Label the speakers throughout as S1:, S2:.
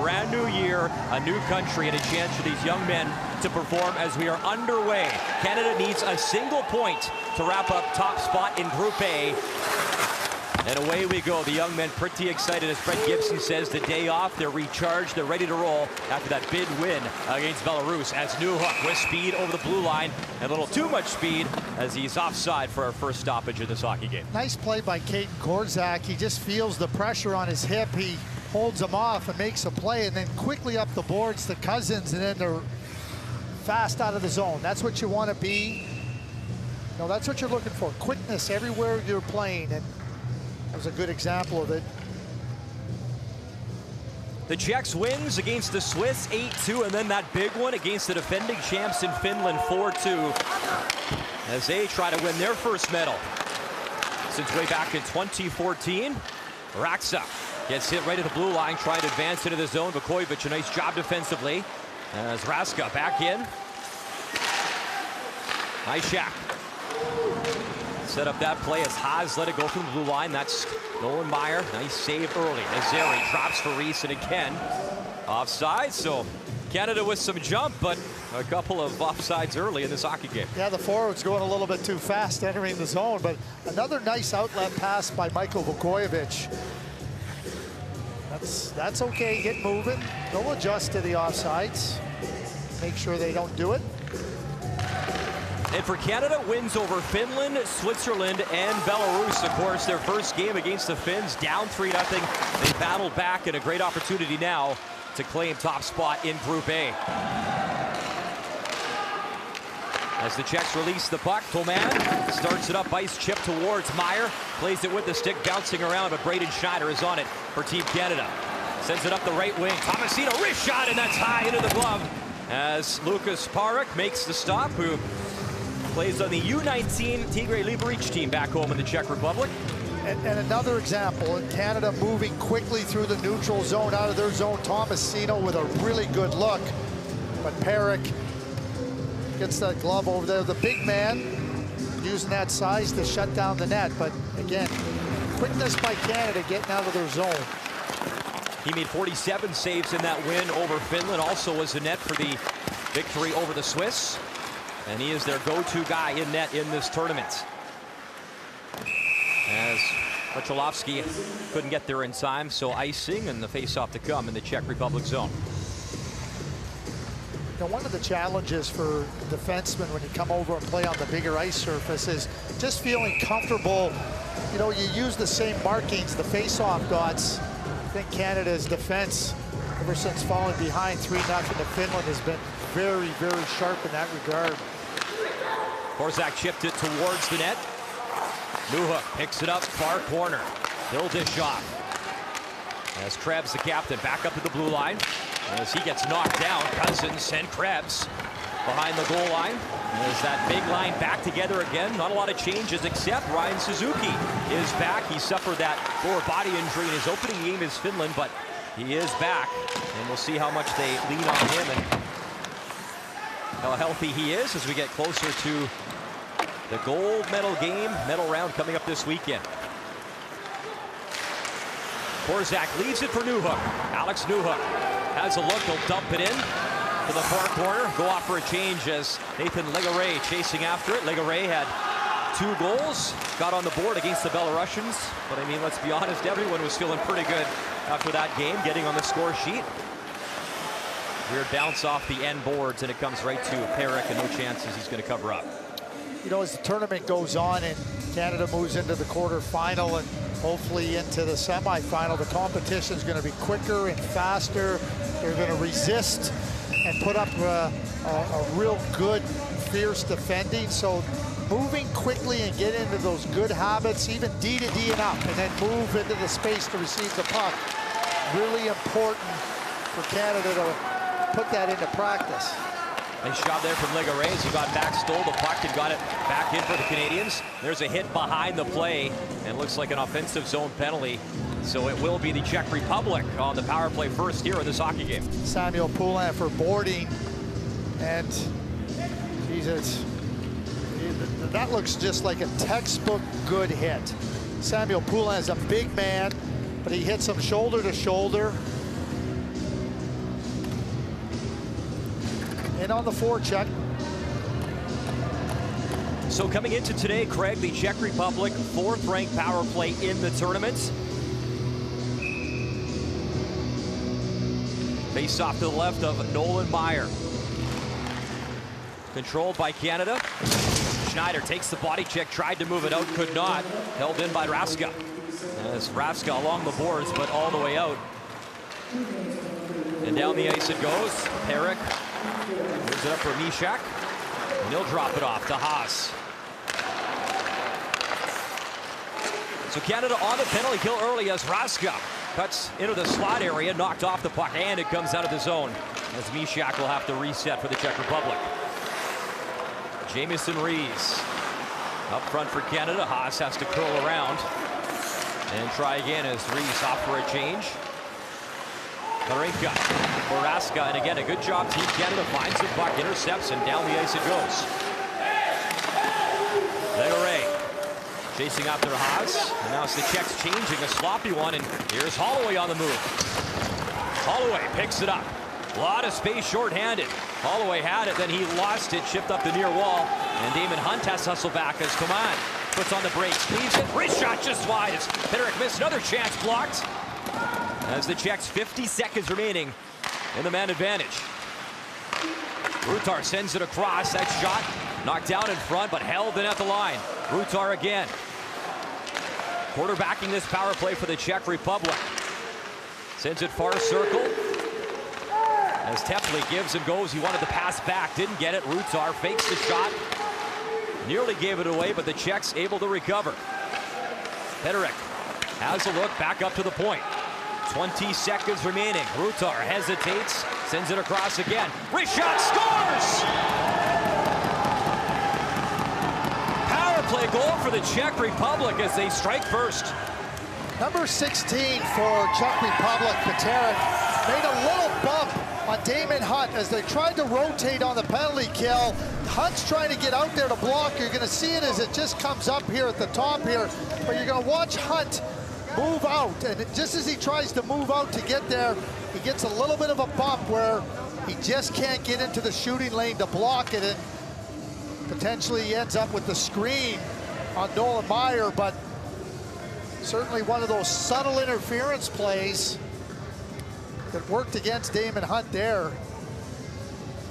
S1: brand new year, a new country, and a chance for these young men to perform as we are underway. Canada needs a single point to wrap up top spot in Group A. And away we go. The young men pretty excited, as Brett Gibson says, the day off. They're recharged. They're ready to roll after that big win against Belarus. As Newhook with speed over the blue line. And a little too much speed as he's offside for our first stoppage in this hockey game.
S2: Nice play by Caden Korzak. He just feels the pressure on his hip. He holds him off and makes a play, and then quickly up the boards to Cousins, and then they're fast out of the zone. That's what you want to be. No, that's what you're looking for. Quickness everywhere you're playing, and that was a good example of it.
S1: The Czechs wins against the Swiss 8-2, and then that big one against the defending champs in Finland 4-2 as they try to win their first medal since way back in 2014. Raksa gets hit right at the blue line, trying to advance into the zone. Vukovic, a nice job defensively as Raska back in. Nice shot. Set up that play as Haas let it go from the blue line. That's Nolan Meyer. Nice save early. Nazeri drops for Reese and again offside. So Canada with some jump, but a couple of offsides early in this hockey game.
S2: Yeah, the forward's going a little bit too fast entering the zone, but another nice outlet pass by Michael Vukovic. That's okay. Get moving. They'll adjust to the offsides. Make sure they don't do it.
S1: And for Canada, wins over Finland, Switzerland, and Belarus. Of course, their first game against the Finns, down 3-0. They battled back, and a great opportunity now to claim top spot in Group A. As the Czechs release the puck, Toman starts it up, ice chip towards Meyer, plays it with the stick, bouncing around, but Braden Schneider is on it for Team Canada. Sends it up the right wing, Tomasino, wrist shot, and that's high into the glove. As Lucas Parek makes the stop, who plays on the U18 Tigre Liberec team back home in the Czech Republic.
S2: And another example, Canada moving quickly through the neutral zone, out of their zone. Tomasino with a really good look, but Parek gets that glove over there. The big man using that size to shut down the net, but again, quickness by Canada getting out of their zone.
S1: He made 47 saves in that win over Finland, also was the net for the victory over the Swiss. And he is their go-to guy in net in this tournament. As Wacholovsky couldn't get there in time, so icing and the face-off to come in the Czech Republic zone.
S2: Now, one of the challenges for defensemen when you come over and play on the bigger ice surface is just feeling comfortable. You know, you use the same markings, the face-off dots. I think Canada's defense, ever since falling behind 3-0 to Finland, has been very, very sharp in that regard.
S1: Korzak chipped it towards the net. Newhook picks it up, far corner. He'll dish off. As Krebs, the captain, back up to the blue line. As he gets knocked down, Cousins and Krebs behind the goal line. As that big line back together again. Not a lot of changes except Ryan Suzuki is back. He suffered that lower body injury in his opening game against Finland, but he is back. And we'll see how much they lean on him and how healthy he is as we get closer to the gold medal game, medal round coming up this weekend. Korzak leaves it for Newhook. Alex Newhook has a look, he'll dump it in to the far corner. Go off for a change as Nathan Legare chasing after it. Legare had 2 goals, got on the board against the Belarusians. But I mean, let's be honest, everyone was feeling pretty good after that game, getting on the score sheet. Weird bounce off the end boards, and it comes right to Parek, and no chances he's going to cover up.
S2: You know, as the tournament goes on and Canada moves into the quarterfinal and hopefully into the semifinal, the competition is going to be quicker and faster. They're going to resist and put up a real good, fierce defending. So moving quickly and get into those good habits, even D to D and up, and then move into the space to receive the puck. Really important for Canada to put that into practice.
S1: Nice shot there from Legare as he got back, stole the puck and got it back in for the Canadians. There's a hit behind the play and looks like an offensive zone penalty. So it will be the Czech Republic on the power play first here in this hockey game.
S2: Samuel Poulin for boarding, and Jesus, that looks just like a textbook good hit. Samuel Poulin is a big man, but he hits him shoulder to shoulder. in on the forecheck.
S1: So coming into today, Craig, the Czech Republic, 4th-ranked power play in the tournament. Face off to the left of Nolan Meyer. Controlled by Canada. Schneider takes the body check, tried to move it out, could not. Held in by Raska. As Raska along the boards, but all the way out. And down the ice it goes. Perek moves it up for Mishak. And he'll drop it off to Haas. So Canada on the penalty kill early as Raska cuts into the slot area, knocked off the puck, and it comes out of the zone as Mishak will have to reset for the Czech Republic. Jamieson Rees up front for Canada. Haas has to curl around and try again as Rees off for a change. Karinka for Raska, and again a good job. Team Canada finds the puck, intercepts, and down the ice it goes. Legare chasing after Haas, and now it's the Czechs changing a sloppy one, and here's Holloway on the move. Holloway picks it up. A lot of space shorthanded. Holloway had it, then he lost it, chipped up the near wall, and Damon Hunt has to hustle back as Coman puts on the brakes, leaves it, wrist shot just wide as Perek missed, another chance blocked. As the Czechs, 50 seconds remaining in the man advantage. Rutar sends it across, that shot knocked down in front, but held in at the line. Rutar again. Quarterbacking this power play for the Czech Republic. Sends it far circle. As Tepley gives and goes, he wanted the pass back, didn't get it. Rutar fakes the shot. Nearly gave it away, but the Czechs able to recover. Perek has a look, back up to the point. 20 seconds remaining. Rutar hesitates, sends it across again. Wrist shot, scores! Power play goal for the Czech Republic as they strike first.
S2: Number 16 for Czech Republic, Peterek, made a little bump on Damon Hunt as they tried to rotate on the penalty kill. Hunt's trying to get out there to block. You're going to see it as it just comes up here at the top here, but you're going to watch Hunt move out, and just as he tries to move out to get there, he gets a little bit of a bump where he just can't get into the shooting lane to block it, and potentially he ends up with the screen on Nolan Meyer, but certainly one of those subtle interference plays that worked against Damon Hunt there.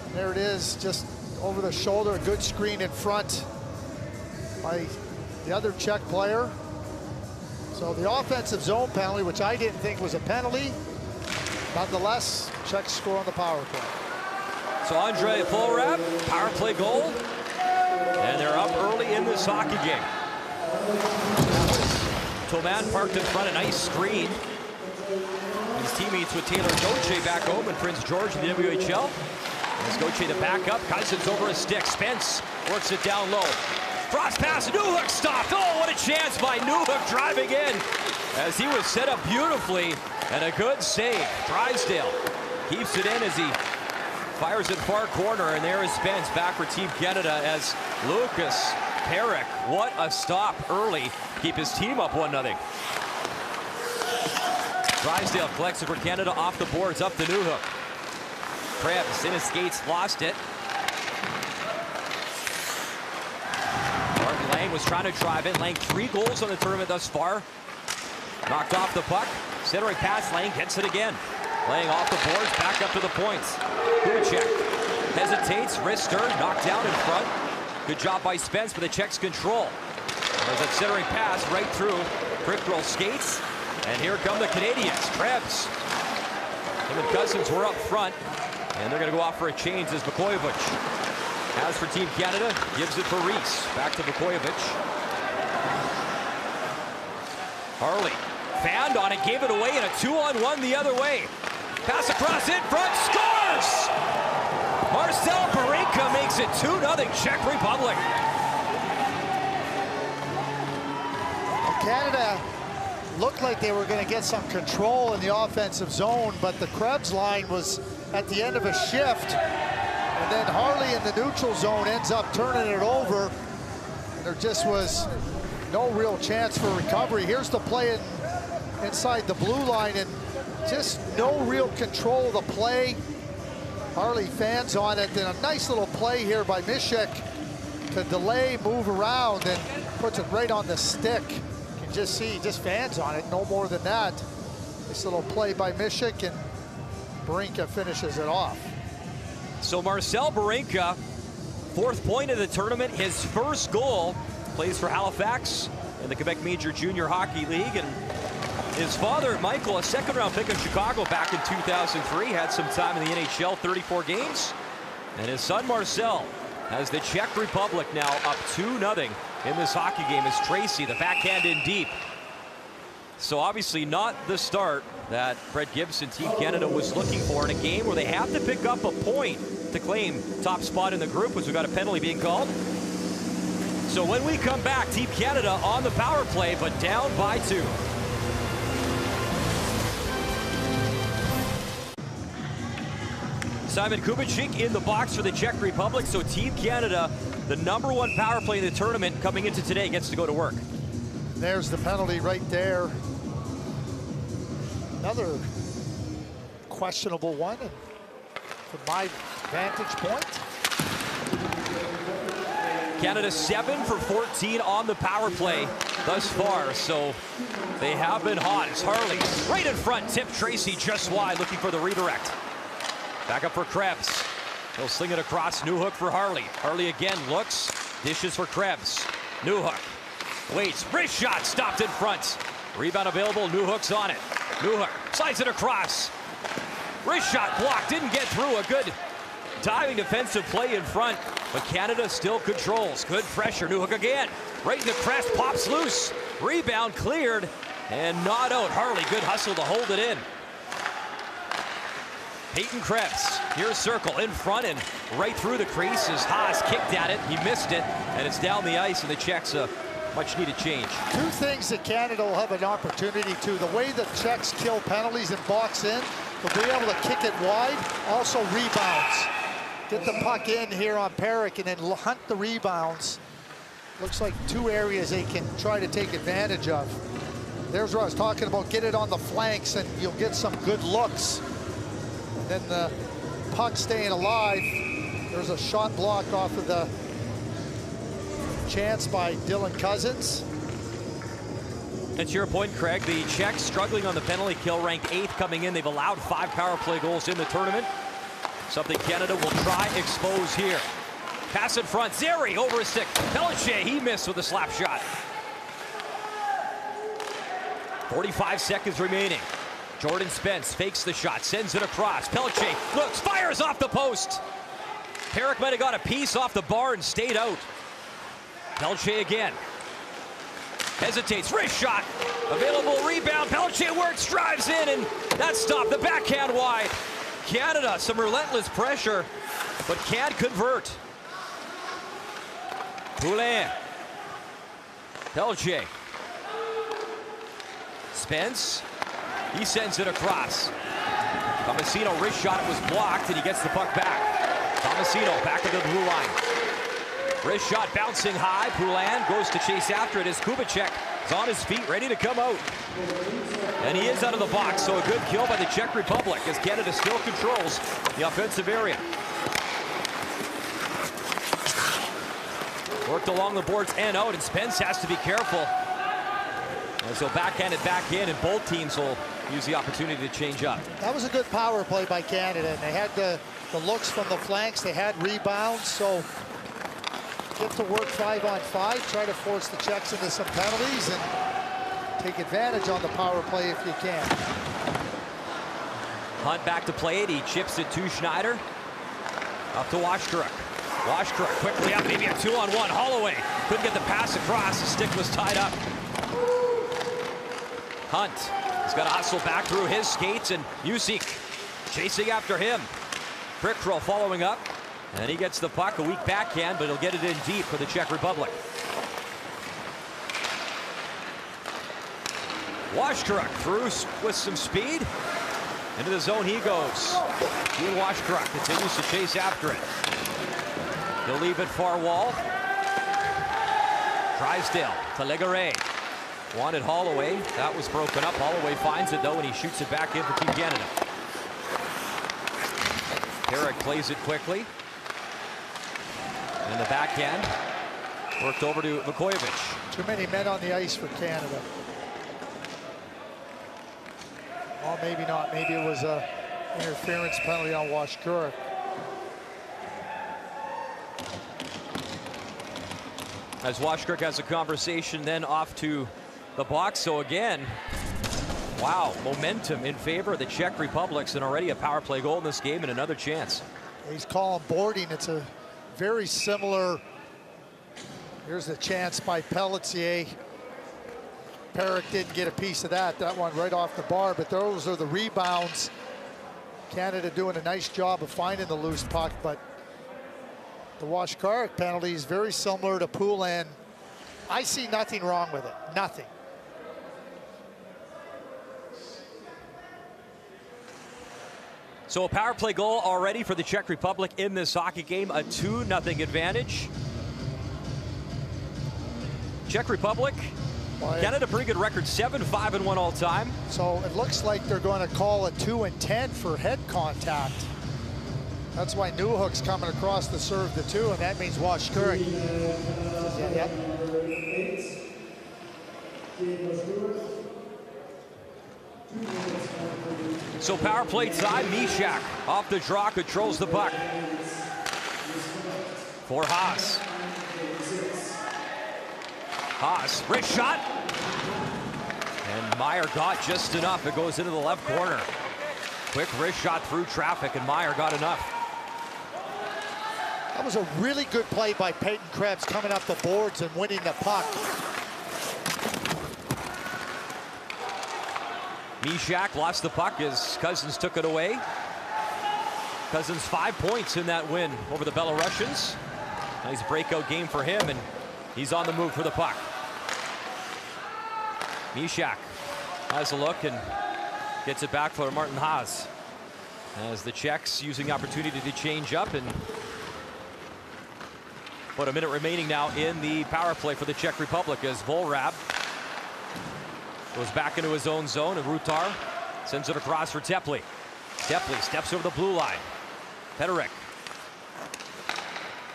S2: And there it is, just over the shoulder, a good screen in front by the other Czech player. So the offensive zone penalty, which I didn't think was a penalty, nonetheless, Czechs score on the power play.
S1: So Andre Polrap, power play goal, and they're up early in this hockey game. Toman parked in front, a nice screen. His teammates with Taylor Gauthier back home in Prince George in the WHL. As Gauthier the backup, Cousins over a stick. Spence works it down low. Cross pass, Newhook stopped. Oh, what a chance by Newhook driving in as he was set up beautifully, and a good save. Drysdale keeps it in as he fires it far corner, and there is Spence back for Team Canada as Lucas Perek, what a stop early, keep his team up 1-0. Drysdale collects it for Canada off the boards, up to Newhook. Krebs in his skates, lost it. Martin Lang was trying to drive in. Lang 3 goals on the tournament thus far. Knocked off the puck. Centering pass, Lang gets it again. Laying off the boards, back up to the points. Kubicek hesitates, wrister, knocked down in front. Good job by Spence for the Czechs' control. There's a centering pass right through Prickrell skates. And here come the Canadians. Krebs. Him and Cousins were up front. And they're going to go off for a change as Vukojevic. As for Team Canada, gives it for Rees. Back to Vukojevic. Harley fanned on it, gave it away in a 2-on-1 the other way. Pass across in front, scores! Marcel Barinka makes it 2-0 Czech Republic.
S2: Canada looked like they were going to get some control in the offensive zone, but the Krebs line was at the end of a shift. And then Harley in the neutral zone ends up turning it over. And there just was no real chance for recovery. Here's the play inside the blue line, and just no real control of the play. Harley fans on it, and a nice little play here by Mishek to delay, move around, and puts it right on the stick. You can just see, just fans on it, no more than that. This little play by Mishek, and Barinka finishes it off.
S1: So Marcel Barinka, 4th point of the tournament, his first goal, plays for Halifax in the Quebec Major Junior Hockey League, and his father, Michael, a 2nd-round pick of Chicago back in 2003, had some time in the NHL, 34 games. And his son, Marcel, has the Czech Republic now up 2-0 in this hockey game as Tracy, the backhand in deep. So obviously not the start that Fred Gibson, Team Canada, was looking for in a game where they have to pick up a point to claim top spot in the group, which we got a penalty being called. So when we come back, Team Canada on the power play, but down by 2. Simon Kubicek in the box for the Czech Republic. So Team Canada, the #1 power play in the tournament coming into today, gets to go to work.
S2: There's the penalty right there. Another questionable one, and from my vantage point.
S1: Canada 7 for 14 on the power play thus far, so they have been hot. It's Harley right in front, tipped Tracy just wide, looking for the redirect. Back up for Krebs. He'll sling it across. Newhook for Harley. Harley again looks, dishes for Krebs. Newhook waits, wrist shot stopped in front. Rebound available, Newhook's on it. Newhook slides it across. Wrist shot blocked, didn't get through. A good diving defensive play in front, but Canada still controls. Good pressure, Newhook again. Right in the crest, pops loose. Rebound cleared and not out. Harley, good hustle to hold it in. Peyton Krebs, here's circle in front and right through the crease as Haas kicked at it. He missed it, and it's down the ice, and the Czechs a much-needed change.
S2: 2 things that Canada will have an opportunity to. The way the Czechs kill penalties and box in, they'll be able to kick it wide. Also rebounds. Get the puck in here on Perrick and then hunt the rebounds. Looks like 2 areas they can try to take advantage of. There's what I was talking about. Get it on the flanks and you'll get some good looks. And then the puck staying alive. There's a shot block off of the chance by Dylan Cousins.
S1: And to your point, Craig, the Czechs struggling on the penalty kill, ranked 8th coming in. They've allowed 5 power play goals in the tournament. Something Canada will try expose here. Pass in front, Zeri over his stick. Pelletier, he missed with a slap shot. 45 seconds remaining. Jordan Spence fakes the shot, sends it across. Pelletier looks, fires off the post. Perrick might have got a piece off the bar and stayed out. Pelletier again. Hesitates, wrist shot. Available rebound, Pelletier works, drives in, and that's stopped. The backhand wide. Canada, some relentless pressure, but can't convert. Poulin. Pelletier. Spence. He sends it across. Tomasino wrist shot, it was blocked, and he gets the puck back. Tomasino back into the blue line. Wrist shot bouncing high. Poulin goes to chase after it as Kubicek is on his feet, ready to come out. And he is out of the box, so a good kill by the Czech Republic as Canada still controls the offensive area. Worked along the boards and out, and Spence has to be careful as he'll backhand it back in, and both teams will use the opportunity to change up.
S2: That was a good power play by Canada, and they had the looks from the flanks. They had rebounds, so get to work 5-on-5, try to force the Czechs into some penalties and take advantage on the power play if you can.
S1: Hunt back to play it. He chips it to Schneider. Up to Washkruk. Washkruk quickly up, maybe a 2-on-1. Holloway couldn't get the pass across. The stick was tied up. Hunt has got to hustle back through his skates, and Music chasing after him. Prickrell following up, and he gets the puck. A weak backhand, but he'll get it in deep for the Czech Republic. Washkruk through with some speed. Into the zone he goes. Ian Washkruk continues to chase after it. He'll leave it far wall. Drysdale to Legare. Wanted Holloway. That was broken up. Holloway finds it though, and he shoots it back in for Team Canada. Perrick plays it quickly. And the backhand worked over to Vukojevic.
S2: Too many men on the ice for Canada. Well, maybe not. Maybe it was a interference penalty on Washkurik.
S1: As Washkurik has a conversation, then off to the box. So again, wow, momentum in favor of the Czech Republic, and already a power play goal in this game and another chance.
S2: He's calling boarding. It's a very similar. Here's a chance by Pelletier. Perrick didn't get a piece of that. That one right off the bar, but those are the rebounds. Canada doing a nice job of finding the loose puck, but the Washkurik penalty is very similar to Poulin. I see nothing wrong with it. Nothing.
S1: So a power play goal already for the Czech Republic in this hockey game, a 2-0 advantage. Czech Republic, Canada, pretty good record, 7-5-1 all time.
S2: So it looks like they're going to call a 2 and 10 for head contact. That's why Newhook's coming across to serve the 2, and that means Washkurik. Yeah.
S1: So power play time, Mishak off the draw, controls the puck. For Haas. Haas, wrist shot. And Meyer got just enough. It goes into the left corner. Quick wrist shot through traffic, and Meyer got enough.
S2: That was a really good play by Peyton Krebs coming up the boards and winning the puck.
S1: Mishak lost the puck as Cousins took it away. Cousins 5 points in that win over the Belarusians. Nice breakout game for him, and he's on the move for the puck. Mishak has a look and gets it back for Martin Haas. As the Czechs using the opportunity to change up, and about a minute remaining now in the power play for the Czech Republic as Volrab goes back into his own zone, and Rutar sends it across for Tepley. Tepley steps over the blue line. Petterick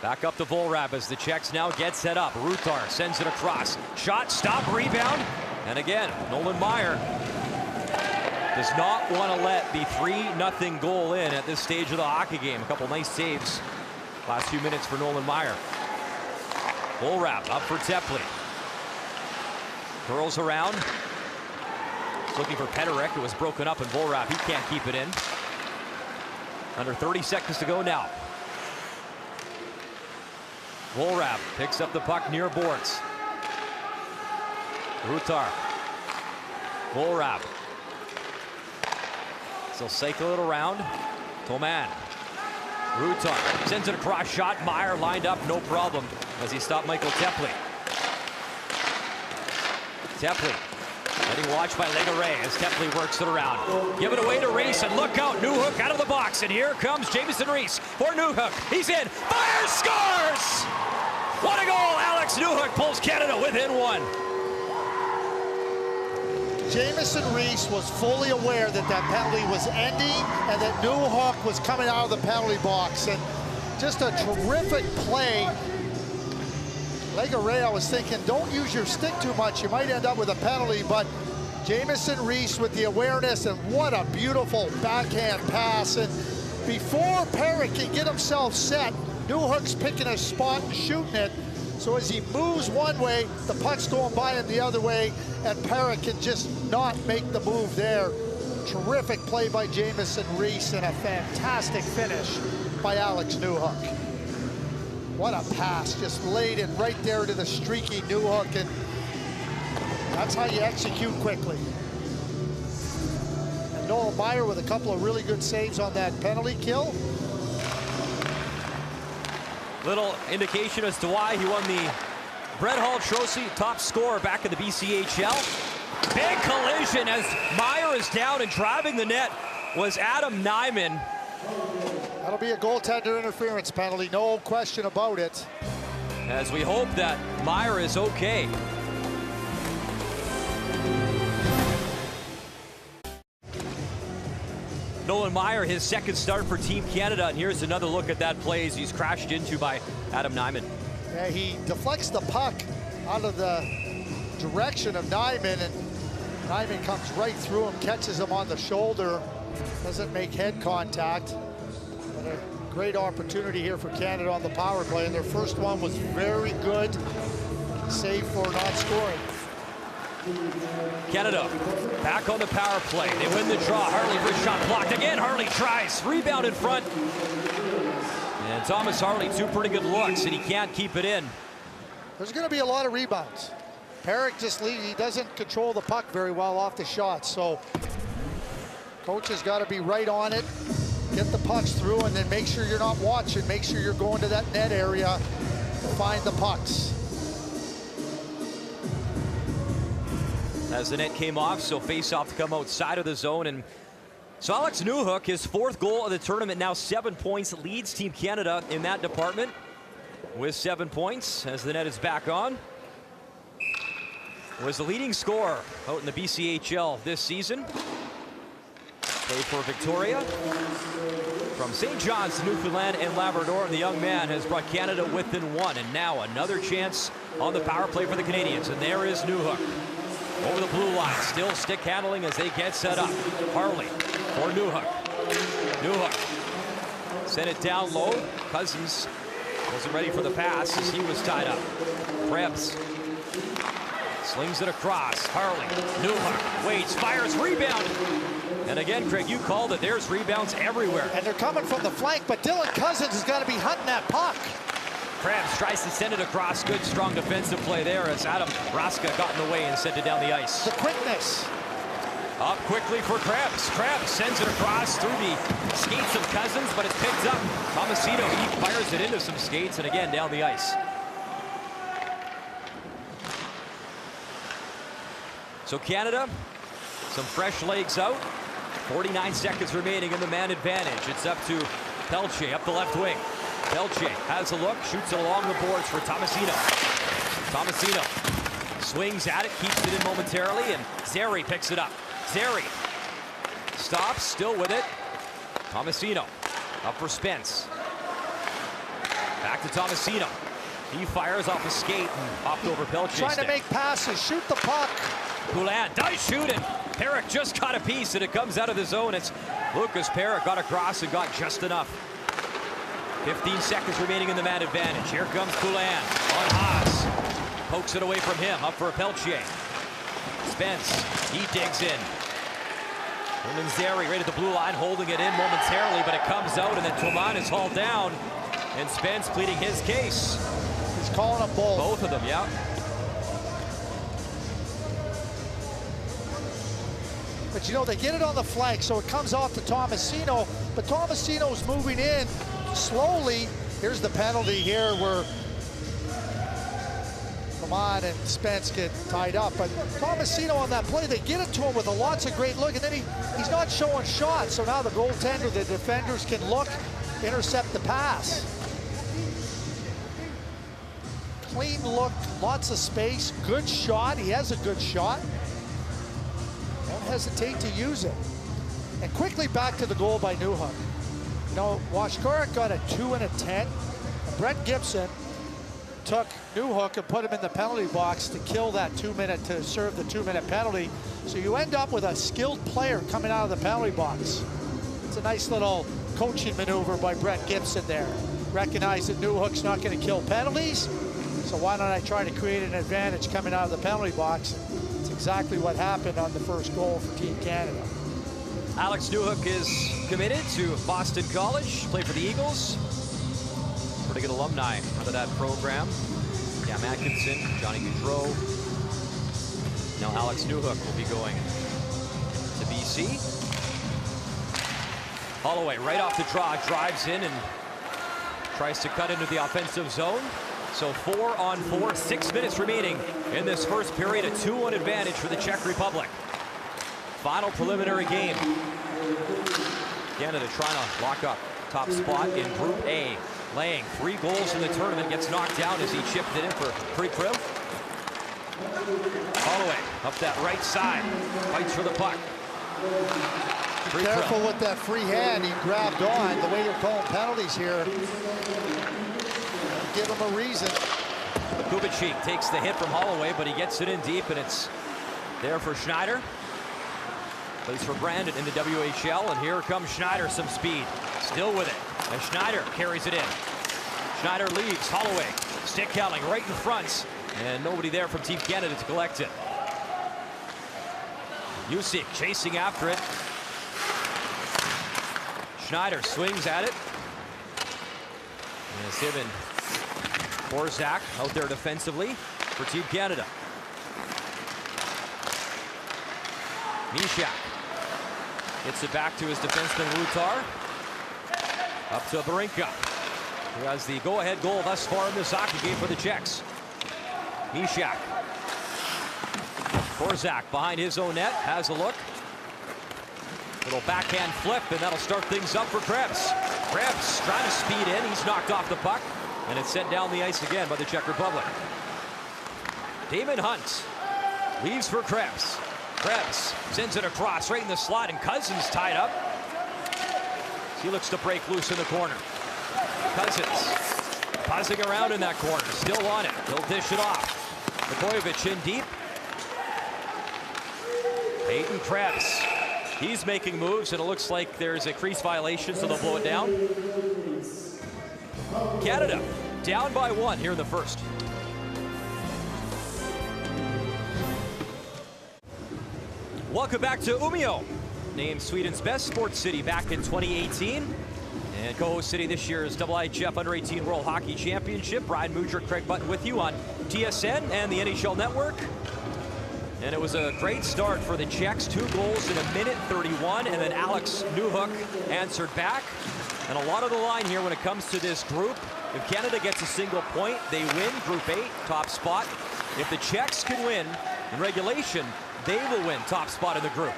S1: back up to Volrab as the Czechs now get set up. Rutar sends it across. Shot, stop, rebound. And again, Nolan Meyer does not want to let the 3-0 goal in at this stage of the hockey game. A couple nice saves last few minutes for Nolan Meyer. Volrab up for Tepley. Curls around. Looking for Petterick. It was broken up, and Volrab, he can't keep it in. Under 30 seconds to go now. Volrab picks up the puck near boards. Rutar. Volrab. So cycle it around. Toman. Rutar sends it across, shot. Meyer lined up, no problem, as he stopped Michael Tepley. Tepley getting watched by Legare as Tepley works it around. Give it away to Reese, and look out, Newhook out of the box, and here comes Jamison Reese for Newhook. He's in, fires, scores! What a goal! Alex Newhook pulls Canada within one.
S2: Jamison Reese was fully aware that that penalty was ending and that Newhook was coming out of the penalty box, and just a terrific play. Legare, I was thinking, don't use your stick too much. You might end up with a penalty, but Jamison Reese with the awareness, and what a beautiful backhand pass. And before Perrick can get himself set, Newhook's picking a spot and shooting it. So as he moves one way, the puck's going by him the other way, and Perrick can just not make the move there. Terrific play by Jamison Reese, and a fantastic finish by Alex Newhook. What a pass, just laid it right there to the streaky Newhook, and that's how you execute quickly. And Noel Meyer with a couple of really good saves on that penalty kill.
S1: Little indication as to why he won the Brett Hall Trophy top scorer back in the BCHL. Big collision as Meyer is down, and driving the net was Adam Nyman.
S2: That'll be a goaltender interference penalty, no question about it.
S1: As we hope that Meyer is okay. Nolan Meyer, his second start for Team Canada, and here's another look at that play as he's crashed into by Adam Nyman.
S2: Yeah, he deflects the puck out of the direction of Nyman, and Nyman comes right through him, catches him on the shoulder, doesn't make head contact. But a great opportunity here for Canada on the power play, and their first one was very good, save for not scoring.
S1: Canada back on the power play. They win the draw. Harley, wrist shot blocked again. Harley tries. Rebound in front. And Thomas Harley, two pretty good looks, and he can't keep it in.
S2: There's going to be a lot of rebounds. Perrick just leaves. He doesn't control the puck very well off the shot. So coach has got to be right on it. Get the pucks through, and then make sure you're not watching. Make sure you're going to that net area to find the pucks.
S1: As the net came off, so face-off to come outside of the zone. And so Alex Newhook, his fourth goal of the tournament, now 7 points, leads Team Canada in that department with 7 points as the net is back on. Was the leading scorer out in the BCHL this season. Played for Victoria. From St. John's to Newfoundland and Labrador, and the young man has brought Canada within one. And now another chance on the power play for the Canadians. And there is Newhook. Over the blue line, still stick handling as they get set up. Harley for Newhook. Newhook sent it down low. Cousins wasn't ready for the pass as he was tied up. Krebs slings it across. Harley, Newhook waits, fires, rebound. And again, Craig, you called it. There's rebounds everywhere.
S2: And they're coming from the flank, but Dylan Cousins has got to be hunting that puck.
S1: Krebs tries to send it across. Good, strong defensive play there as Adam Raska got in the way and sent it down the ice.
S2: The quickness.
S1: Up quickly for Krebs. Krebs sends it across through the skates of Cousins, but it's picked up. Tomasino, he fires it into some skates and again down the ice. So Canada, some fresh legs out. 49 seconds remaining in the man advantage. It's up to Pelche up the left wing. Pelche has a look, shoots it along the boards for Tomasino. Tomasino swings at it, keeps it in momentarily, and Zeri picks it up. Zeri stops, still with it. Tomasino up for Spence. Back to Tomasino. He fires off a skate and popped over Pelche's
S2: Trying to
S1: stick.
S2: make passes, shoot the puck.
S1: Poulin does shoot it. Perrick just got a piece and it comes out of the zone. It's Lucas Perrick got across and got just enough. 15 seconds remaining in the man advantage. Here comes Poulin on Haas. Pokes it away from him. Up for Pelche. Spence, he digs in. Zeri right at the blue line, holding it in momentarily, but it comes out, and then Toman is hauled down. And Spence pleading his case.
S2: He's calling them both.
S1: Both of them, yeah.
S2: But you know, they get it on the flank, so it comes off to Tomasino, but Tomasino's moving in slowly. Here's the penalty here where Toman and Spence get tied up, but Tomasino on that play, they get it to him with a lots of great look, and then he's not showing shots, so now the goaltender, the defenders can look, intercept the pass. Clean look, lots of space, good shot. He has a good shot. Don't hesitate to use it. And quickly back to the goal by Newhook. You know, Washkarik got a 2 and a 10. And Brent Gibson took Newhook and put him in the penalty box to kill that to serve the 2-minute penalty. So you end up with a skilled player coming out of the penalty box. It's a nice little coaching maneuver by Brent Gibson there. Recognize that Newhook's not going to kill penalties, so why don't I try to create an advantage coming out of the penalty box? It's exactly what happened on the first goal for Team Canada.
S1: Alex Newhook is committed to Boston College, played for the Eagles. Pretty good alumni out of that program. Cam Atkinson, Johnny Gaudreau. Now Alex Newhook will be going to BC. Holloway right off the draw, drives in and tries to cut into the offensive zone. So 4-on-4, 6 minutes remaining in this first period. A 2-1 advantage for the Czech Republic. Final preliminary game. Canada trying to lock up top spot in Group A. Laying 3 goals in the tournament, gets knocked down as he chipped it in for Kriv. Holloway up that right side, fights for the puck.
S2: Careful with that free hand. He grabbed on. The way you're calling penalties here, give him a reason.
S1: Kubicek takes the hit from Holloway, but he gets it in deep, and it's there for Schneider. Plays for Brandon in the WHL, and here comes Schneider, some speed. Still with it, and Schneider carries it in. Schneider leaves, Holloway stick handling right in front, and nobody there from Team Canada to collect it. Usyk chasing after it. Schneider swings at it. And it's him and Borzak out there defensively for Team Canada. Mishak gets it back to his defenseman Lutar. Up to Barinka, who has the go-ahead goal thus far in this hockey game for the Czechs. Mishak. Borzak behind his own net, has a look. Little backhand flip, and that'll start things up for Krebs. Krebs trying to speed in. He's knocked off the puck, and it's sent down the ice again by the Czech Republic. Damon Hunt leaves for Krebs. Krebs sends it across right in the slot, and Cousins tied up. He looks to break loose in the corner. Cousins buzzing around in that corner, still on it. He'll dish it off. Vukovic in deep. Peyton Krebs. He's making moves, and it looks like there's a crease violation, so they'll blow it down. Canada down by 1 here in the first. Welcome back to Umeå, named Sweden's best sports city back in 2018. And co-host city this year's IIHF Under-18 World Hockey Championship. Brian Mudryk, Craig Button with you on TSN and the NHL Network. And it was a great start for the Czechs. 2 goals in 1:31, and then Alex Newhook answered back. And a lot of the line here when it comes to this group, if Canada gets a single point, they win Group 8, top spot. If the Czechs can win in regulation, they will win top spot in the group.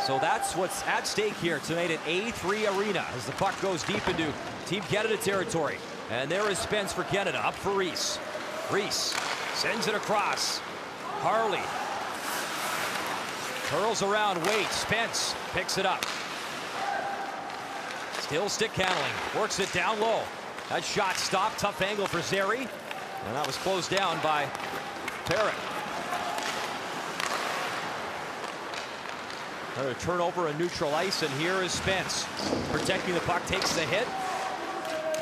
S1: So that's what's at stake here tonight at A3 Arena as the puck goes deep into Team Canada territory. And there is Spence for Canada, up for Reese. Reese sends it across. Harley curls around, waits. Spence picks it up. Still stick handling, works it down low. That shot stopped, tough angle for Zeri. And that was closed down by Parrott. Another turnover in neutral ice, and here is Spence. Protecting the puck, takes the hit.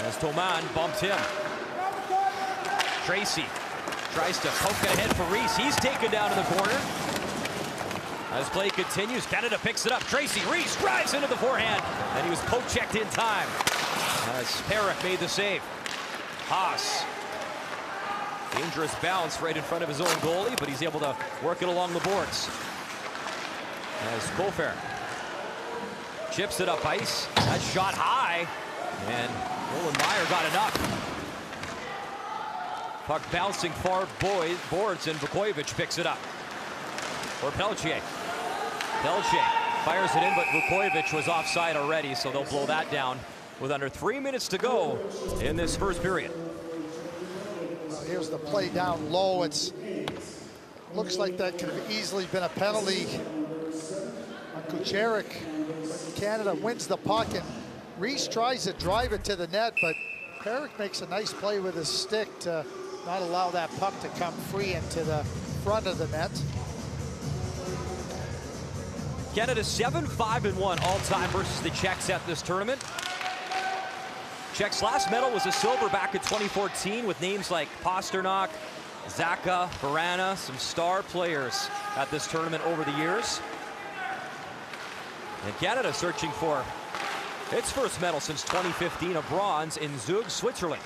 S1: As Toman bumped him. Tracy tries to poke ahead for Reese. He's taken down in the corner. As play continues, Canada picks it up. Tracy Reese drives into the forehand, and he was poke-checked in time. As Parrott made the save. Haas. Dangerous bounce right in front of his own goalie, but he's able to work it along the boards. As Kofer chips it up ice. That shot high, and Roland Meyer got enough. Puck bouncing far boards, and Vukovic picks it up. Or Pelche. Pelche fires it in, but Vukovic was offside already, so they'll blow that down with under 3 minutes to go in this first period.
S2: Here's the play down low. Looks like that could have easily been a penalty on Kucherik. Canada wins the puck, and Reese tries to drive it to the net, but Parrott makes a nice play with his stick to not allow that puck to come free into the front of the net.
S1: Canada 7-5-1 all-time versus the Czechs at this tournament. Czechs' last medal was a silver back in 2014 with names like Pasternak, Zaka, Barana, some star players at this tournament over the years. And Canada searching for its first medal since 2015, a bronze in Zug, Switzerland.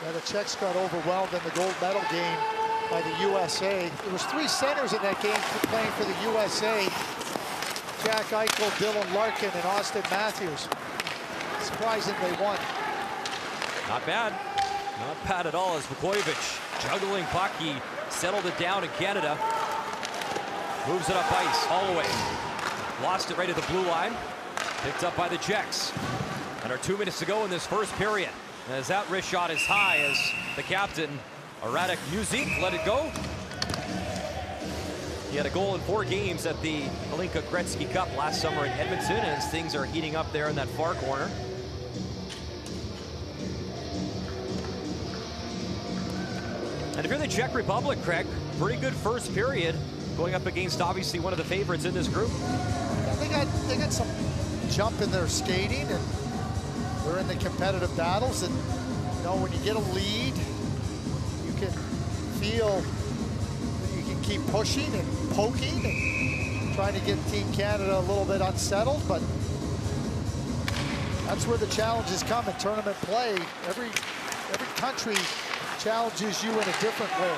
S2: Yeah, the Czechs got overwhelmed in the gold medal game by the USA. There was 3 centers in that game playing for the USA. Jack Eichel, Dylan Larkin, and Austin Matthews. Surprising they won.
S1: Not bad. Not bad at all as Vukovic juggling puck. He settled it down in Canada. Moves it up ice. Holloway lost it right at the blue line. Picked up by the Czechs. And our 2 minutes to go in this first period. As that wrist shot is high as the captain, Radek Muzik, let it go. He had a goal in 4 games at the Alinka Gretzky Cup last summer in Edmonton, as things are heating up there in that far corner. And if you're the Czech Republic, Craig, pretty good first period going up against obviously one of the favorites in this group.
S2: Yeah, they got some jump in their skating, and they're in the competitive battles. And you know, when you get a lead, you can feel that you can keep pushing and poking and trying to get Team Canada a little bit unsettled. But that's where the challenges come in tournament play. Every country challenges you in a different way.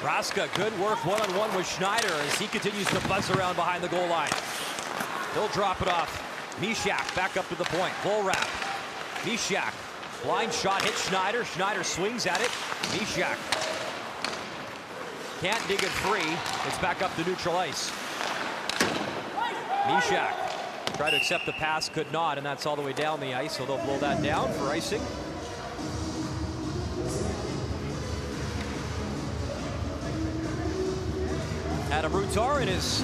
S1: Raska, good work one-on-one with Schneider as he continues to buzz around behind the goal line. He'll drop it off. Mishak back up to the point. Bull wrap. Mishak, blind shot, hits Schneider. Schneider swings at it. Mishak can't dig it free. It's back up to neutral ice. Mishak tried to accept the pass, could not, and that's all the way down the ice, so they'll blow that down for icing. Adam Rutar in his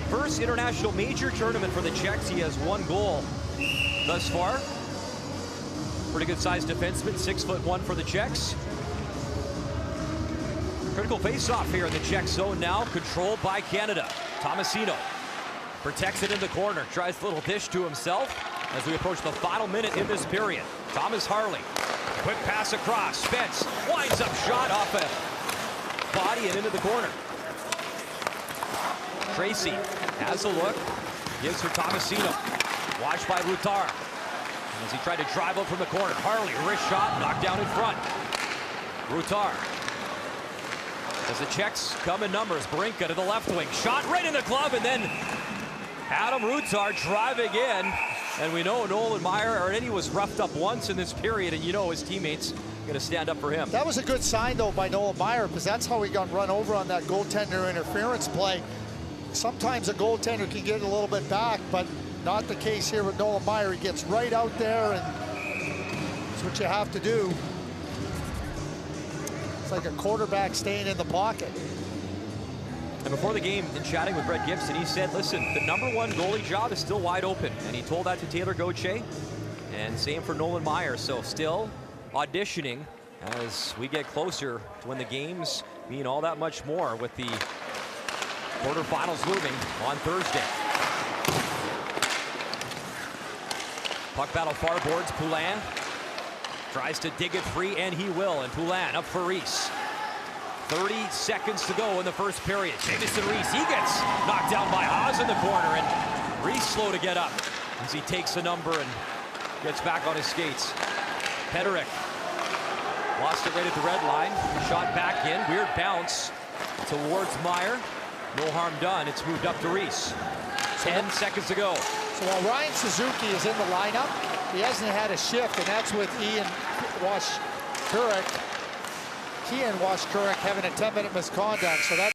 S1: first international major tournament for the Czechs. He has 1 goal thus far. Pretty good sized defenseman, 6'1" for the Czechs. Critical face-off here in the Czech zone now, controlled by Canada. Tomasino protects it in the corner, tries a little dish to himself as we approach the final minute in this period. Thomas Harley, quick pass across. Spence winds up shot off a body and into the corner. Tracy has a look, gives for Tomasino. Watched by Rutar. As he tried to drive up from the corner. Harley, wrist shot, knocked down in front. Rutar. As the Czechs come in numbers, Brinka to the left wing. Shot right in the glove, and then Adam Rutar driving in. And we know Nolan Meyer already was roughed up once in this period, and you know his teammates going to stand up for him.
S2: That was a good sign, though, by Nolan Meyer, because that's how he got run over on that goaltender interference play. Sometimes a goaltender can get a little bit back, but not the case here with Nolan Meyer. He gets right out there, and that's what you have to do. It's like a quarterback staying in the pocket.
S1: And before the game, in chatting with Brett Gibson, he said, listen, the #1 goalie job is still wide open. And he told that to Taylor Gauthier, and same for Nolan Meyer. So still auditioning as we get closer to when the games mean all that much more, with the quarterfinals looming on Thursday. Puck battle far boards. Poulin tries to dig it free, and he will. And Poulin up for Reese. 30 seconds to go in the first period. Jamison Reese, he gets knocked down by Haas in the corner, and Reese slow to get up as he takes a number and gets back on his skates. Peterick lost it right at the red line. Shot back in. Weird bounce towards Meyer. No harm done. It's moved up to Reese. 10 seconds to go.
S2: So while Ryan Suzuki is in the lineup, he hasn't had a shift, and that's with Ian Washkurik having a 10-minute misconduct. So that